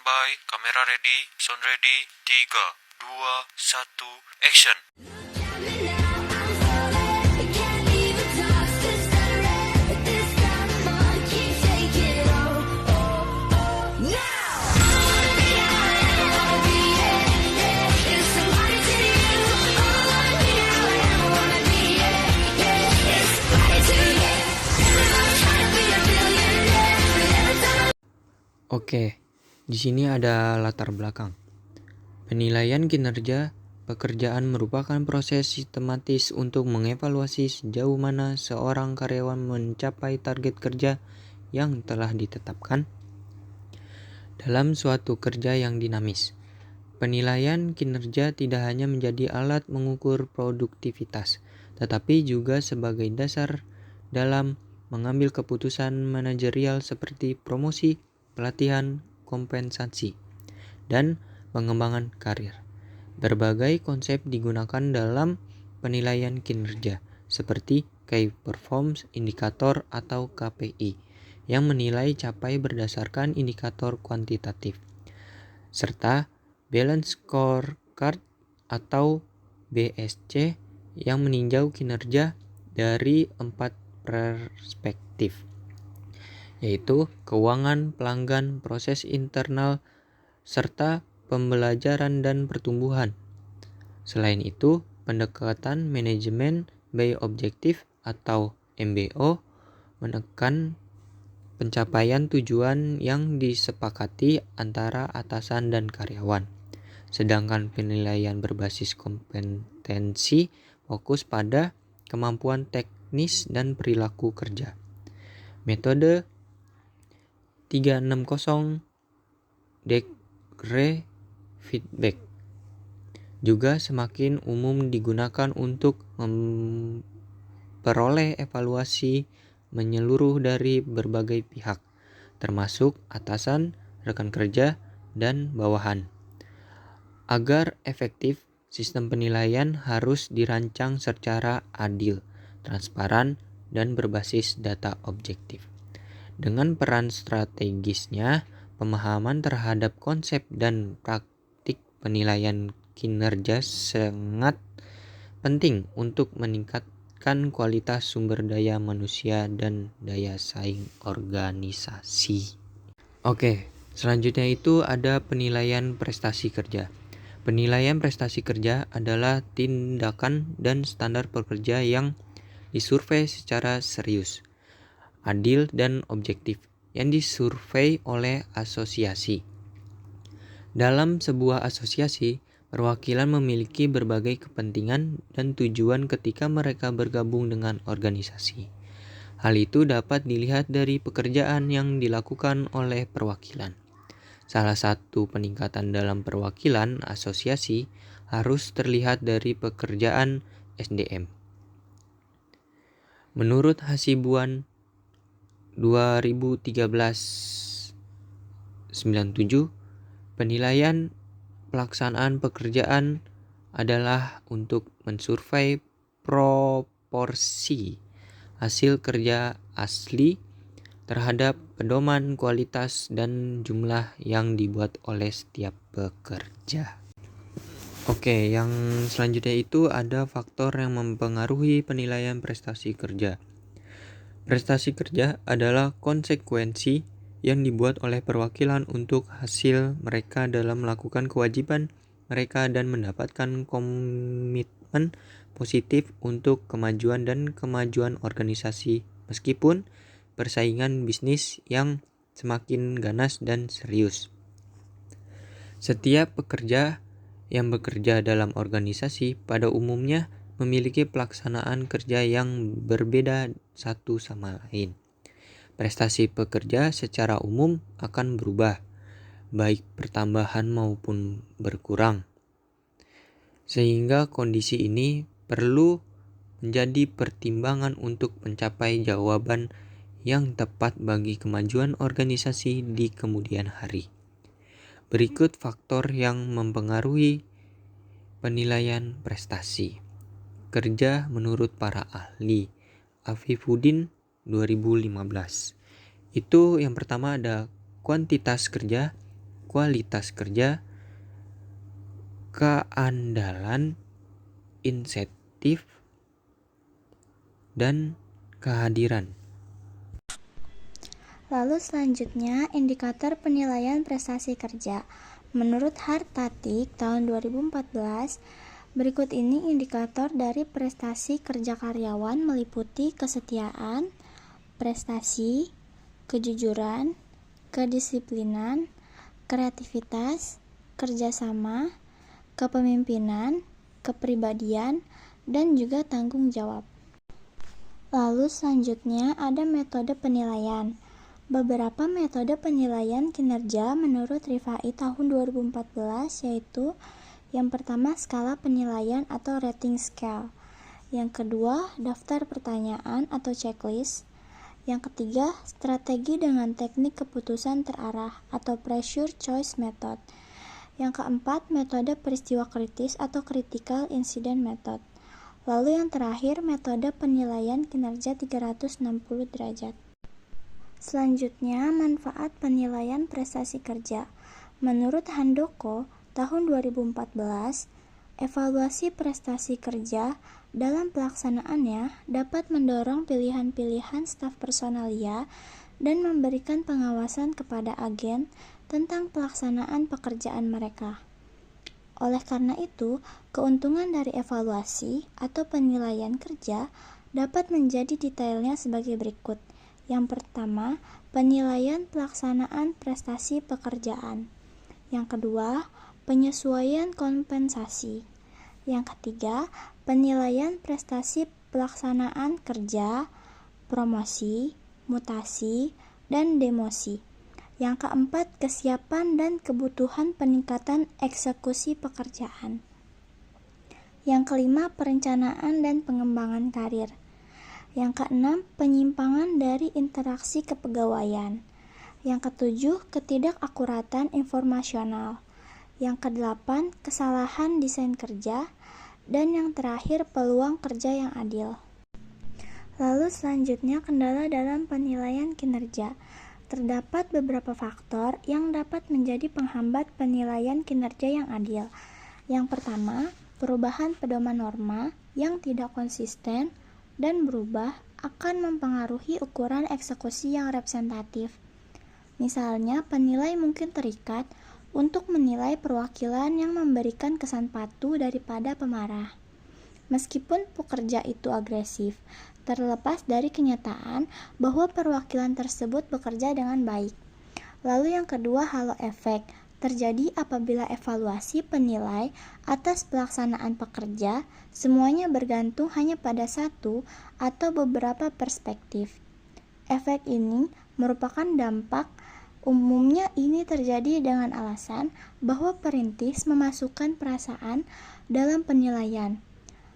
Standby, kamera ready, sound ready, 3, 2, 1, action. Oke, di sini ada latar belakang. Penilaian kinerja pekerjaan merupakan proses sistematis untuk mengevaluasi sejauh mana seorang karyawan mencapai target kerja yang telah ditetapkan dalam suatu kerja yang dinamis. Penilaian kinerja tidak hanya menjadi alat mengukur produktivitas, tetapi juga sebagai dasar dalam mengambil keputusan manajerial seperti promosi, pelatihan, kompensasi, dan pengembangan karir. Berbagai konsep digunakan dalam penilaian kinerja, seperti Key Performance Indicator atau KPI, yang menilai capai berdasarkan indikator kuantitatif, serta Balance Scorecard atau BSC yang meninjau kinerja dari 4 perspektif, yaitu keuangan, pelanggan, proses internal, serta pembelajaran dan pertumbuhan. Selain itu, pendekatan manajemen by objective atau MBO menekan pencapaian tujuan yang disepakati antara atasan dan karyawan. Sedangkan penilaian berbasis kompetensi fokus pada kemampuan teknis dan perilaku kerja. Metode 360 degree feedback juga semakin umum digunakan untuk memperoleh evaluasi menyeluruh dari berbagai pihak, termasuk atasan, rekan kerja, dan bawahan. Agar efektif, sistem penilaian harus dirancang secara adil, transparan, dan berbasis data objektif. Dengan peran strategisnya, pemahaman terhadap konsep dan praktik penilaian kinerja sangat penting untuk meningkatkan kualitas sumber daya manusia dan daya saing organisasi. Oke, selanjutnya itu ada penilaian prestasi kerja. Penilaian prestasi kerja adalah tindakan dan standar pekerja yang disurvei secara serius, adil, dan objektif yang disurvei oleh asosiasi. Dalam sebuah asosiasi, perwakilan memiliki berbagai kepentingan dan tujuan ketika mereka bergabung dengan organisasi. Hal itu dapat dilihat dari pekerjaan yang dilakukan oleh perwakilan. Salah satu peningkatan dalam perwakilan asosiasi harus terlihat dari pekerjaan SDM. Menurut Hasibuan 2013-97, penilaian pelaksanaan pekerjaan adalah untuk mensurvei proporsi hasil kerja asli terhadap pedoman kualitas dan jumlah yang dibuat oleh setiap pekerja. Oke, yang selanjutnya itu ada faktor yang mempengaruhi penilaian prestasi kerja. Prestasi kerja adalah konsekuensi yang dibuat oleh perwakilan untuk hasil mereka dalam melakukan kewajiban mereka dan mendapatkan komitmen positif untuk kemajuan dan kemajuan organisasi meskipun persaingan bisnis yang semakin ganas dan serius. Setiap pekerja yang bekerja dalam organisasi pada umumnya memiliki pelaksanaan kerja yang berbeda satu sama lain. Prestasi pekerja secara umum akan berubah, baik pertambahan maupun berkurang. Sehingga kondisi ini perlu menjadi pertimbangan untuk mencapai jawaban yang tepat bagi kemajuan organisasi di kemudian hari. Berikut faktor yang mempengaruhi penilaian prestasi kerja menurut para ahli. Afifuddin 2015. Itu yang pertama ada kuantitas kerja, kualitas kerja, keandalan, insentif, dan kehadiran. Lalu selanjutnya, indikator penilaian prestasi kerja. Menurut Hartatik tahun 2014, berikut ini indikator dari prestasi kerja karyawan meliputi kesetiaan, prestasi, kejujuran, kedisiplinan, kreativitas, kerjasama, kepemimpinan, kepribadian, dan juga tanggung jawab. Lalu selanjutnya ada metode penilaian. Beberapa metode penilaian kinerja menurut Rifai tahun 2014 yaitu yang pertama skala penilaian atau rating scale, yang kedua daftar pertanyaan atau checklist, yang ketiga strategi dengan teknik keputusan terarah atau pressure choice method, yang keempat metode peristiwa kritis atau critical incident method, lalu yang terakhir metode penilaian kinerja 360 derajat. Selanjutnya, manfaat penilaian prestasi kerja. Menurut Handoko, tahun 2014, evaluasi prestasi kerja dalam pelaksanaannya dapat mendorong pilihan-pilihan staf personalia dan memberikan pengawasan kepada agen tentang pelaksanaan pekerjaan mereka. Oleh karena itu, keuntungan dari evaluasi atau penilaian kerja dapat menjadi detailnya sebagai berikut. Yang pertama, penilaian pelaksanaan prestasi pekerjaan. Yang kedua, penyesuaian kompensasi. Yang ketiga, penilaian prestasi pelaksanaan kerja, promosi, mutasi, dan demosi. Yang keempat, kesiapan dan kebutuhan peningkatan eksekusi pekerjaan. Yang kelima, perencanaan dan pengembangan karir. Yang keenam, penyimpangan dari interaksi kepegawaian. Yang ketujuh, ketidakakuratan informasional. Yang kedelapan, kesalahan desain kerja. Dan yang terakhir, peluang kerja yang adil. Lalu selanjutnya, kendala dalam penilaian kinerja. Terdapat beberapa faktor yang dapat menjadi penghambat penilaian kinerja yang adil. Yang pertama, perubahan pedoman norma yang tidak konsisten dan berubah akan mempengaruhi ukuran eksekusi yang representatif. Misalnya, penilai mungkin terikat untuk menilai perwakilan yang memberikan kesan patuh daripada pemarah. Meskipun pekerja itu agresif, terlepas dari kenyataan bahwa perwakilan tersebut bekerja dengan baik. Lalu yang kedua, halo efek terjadi apabila evaluasi penilai atas pelaksanaan pekerja semuanya bergantung hanya pada satu atau beberapa perspektif. Efek ini merupakan dampak umumnya ini terjadi dengan alasan bahwa perintis memasukkan perasaan dalam penilaian,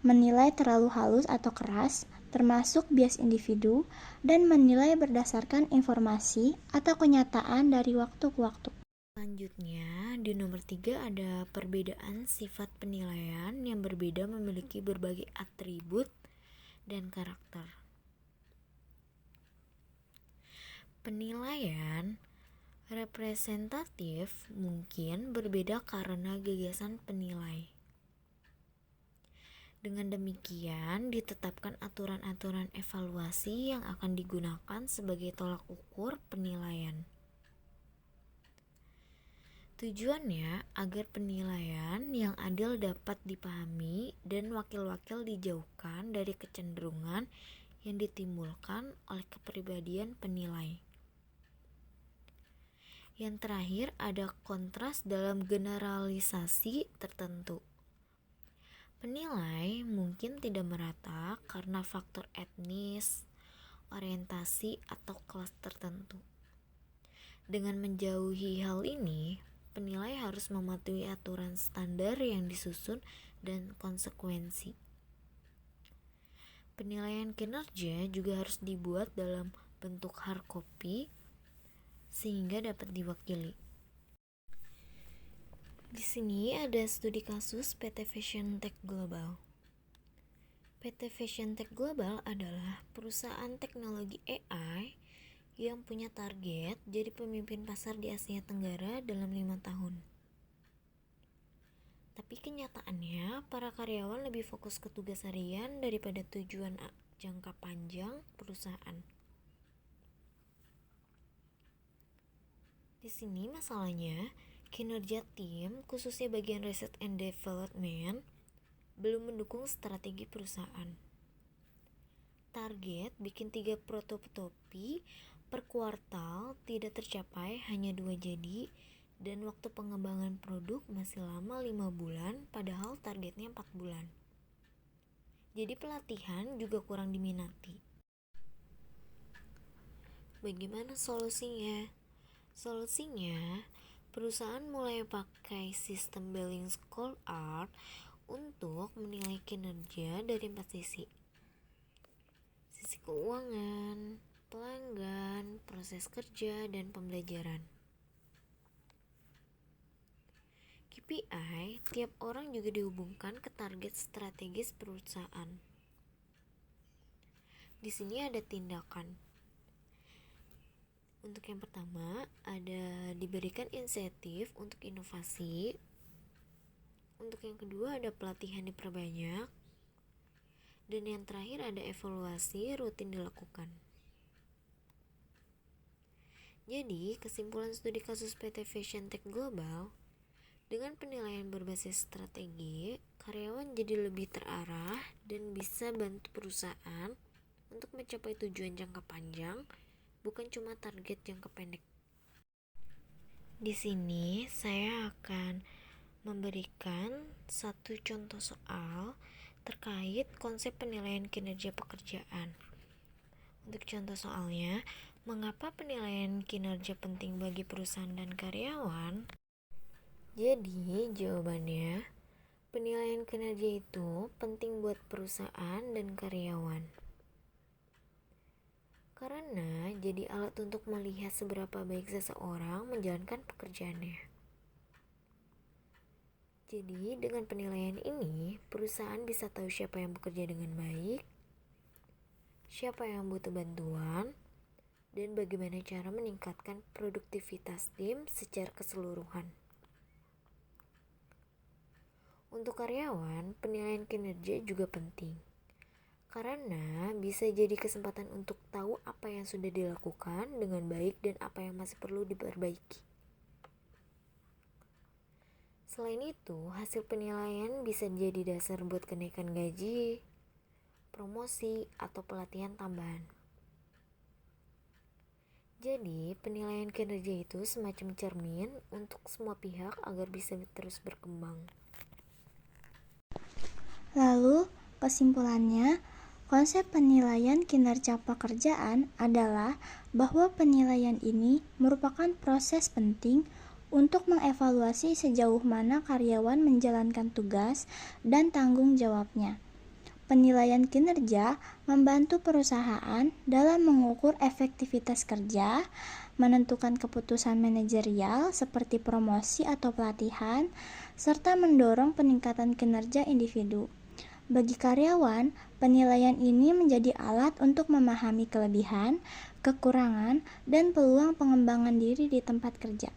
menilai terlalu halus atau keras, termasuk bias individu, dan menilai berdasarkan informasi atau kenyataan dari waktu ke waktu. Selanjutnya, di nomor 3 ada perbedaan sifat penilaian yang berbeda memiliki berbagai atribut dan karakter. Penilaian representatif mungkin berbeda karena gagasan penilai. Dengan demikian, ditetapkan aturan-aturan evaluasi yang akan digunakan sebagai tolak ukur penilaian. Tujuannya agar penilaian yang adil dapat dipahami dan wakil-wakil dijauhkan dari kecenderungan yang ditimbulkan oleh kepribadian penilai. Yang terakhir ada kontras dalam generalisasi tertentu. Penilai mungkin tidak merata karena faktor etnis, orientasi, atau kelas tertentu. Dengan menjauhi hal ini, penilai harus mematuhi aturan standar yang disusun dan konsekuensi. Penilaian kinerja juga harus dibuat dalam bentuk hard copy sehingga dapat diwakili. Di sini ada studi kasus PT Fashion Tech Global. PT Fashion Tech Global adalah perusahaan teknologi AI yang punya target jadi pemimpin pasar di Asia Tenggara dalam 5 tahun. Tapi kenyataannya, para karyawan lebih fokus ke tugas harian daripada tujuan jangka panjang perusahaan. Di sini masalahnya, kinerja tim, khususnya bagian riset and development, belum mendukung strategi perusahaan. Target bikin 3 prototipe per kuartal tidak tercapai, hanya 2 jadi, dan waktu pengembangan produk masih lama 5 bulan, padahal targetnya 4 bulan. Jadi pelatihan juga kurang diminati. Bagaimana solusinya? Solusinya, perusahaan mulai pakai sistem billing scorecard untuk menilai kinerja dari 4 sisi. Sisi keuangan, pelanggan, proses kerja, dan pembelajaran. KPI, tiap orang juga dihubungkan ke target strategis perusahaan. Di sini ada tindakan. Untuk yang pertama, ada diberikan insentif untuk inovasi. Untuk yang kedua, ada pelatihan diperbanyak. Dan yang terakhir, ada evaluasi rutin dilakukan. Jadi, kesimpulan studi kasus PT Fashion Tech Global, dengan penilaian berbasis strategi, karyawan jadi lebih terarah dan bisa bantu perusahaan untuk mencapai tujuan jangka panjang, bukan cuma target jangka pendek. Di sini saya akan memberikan satu contoh soal terkait konsep penilaian kinerja pekerjaan. Untuk contoh soalnya, mengapa penilaian kinerja penting bagi perusahaan dan karyawan? Jadi, jawabannya, penilaian kinerja itu penting buat perusahaan dan karyawan. Karena jadi alat untuk melihat seberapa baik seseorang menjalankan pekerjaannya. Jadi, dengan penilaian ini, perusahaan bisa tahu siapa yang bekerja dengan baik, siapa yang butuh bantuan, dan bagaimana cara meningkatkan produktivitas tim secara keseluruhan. Untuk karyawan, penilaian kinerja juga penting, karena bisa jadi kesempatan untuk tahu apa yang sudah dilakukan dengan baik dan apa yang masih perlu diperbaiki. Selain itu, hasil penilaian bisa jadi dasar buat kenaikan gaji, promosi, atau pelatihan tambahan. Jadi, penilaian kinerja itu semacam cermin untuk semua pihak agar bisa terus berkembang. Lalu, kesimpulannya, konsep penilaian kinerja pekerjaan adalah bahwa penilaian ini merupakan proses penting untuk mengevaluasi sejauh mana karyawan menjalankan tugas dan tanggung jawabnya. Penilaian kinerja membantu perusahaan dalam mengukur efektivitas kerja, menentukan keputusan manajerial seperti promosi atau pelatihan, serta mendorong peningkatan kinerja individu. Bagi karyawan, penilaian ini menjadi alat untuk memahami kelebihan, kekurangan, dan peluang pengembangan diri di tempat kerja.